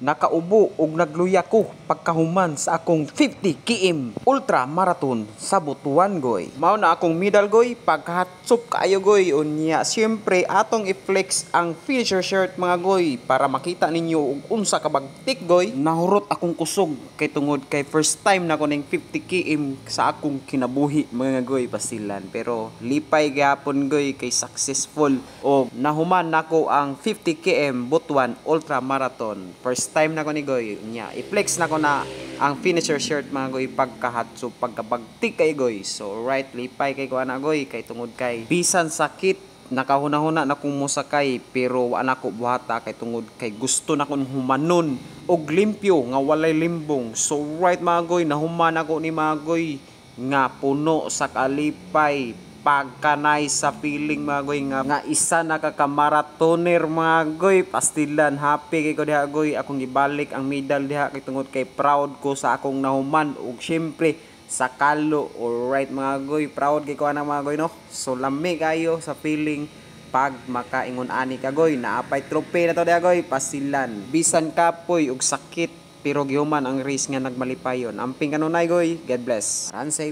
Nakaubo og nagluya ko pagkahuman sa akong 50 km ultra marathon sa Butuan goy. Mao na akong medal goy, pagkahatsop kaayo goy. Unya siyempre atong i-flex ang finisher shirt mga goy para makita ninyo og unsa ka bagtik goy. Nahurot akong kusog kay tungod kay first time na ko ning 50 km sa akong kinabuhi mga goy pasilan. Pero lipay gyapon goy kay successful og nahuman nako ang 50 km Butuan ultra marathon. First time na ko ni goy nya i-flex na ko na ang finisher shirt mga goy pagkahatso pagkabagtik kay goy. So right lipay kay ko ana goy kay tungod kay bisan sakit nakahuna-huna na kong musakay pero wala ko buhata kay tungod kay gusto na kong humanon og limpyo nga walay limbong. So right mga goy nahuman ako ni mga goy nga puno sa kalipay pagkanay sa feeling mga goy nga isa na kakamaratoner mga goy pastilan. Happy kay ko diha goy akong gibalik ang medal diha kay tungod kay proud ko sa akong nahuman ug syempre sa kalo. Alright mga goy, proud kay ko ana mga goy no. So lami kayo sa feeling pag makaingon ani ka goy naapay trophy na to diha goy pasilan. Bisan kapoy ug sakit pero gihuman ang race nga nagmalipayon. Amping kanunay goy, God bless. Run safe.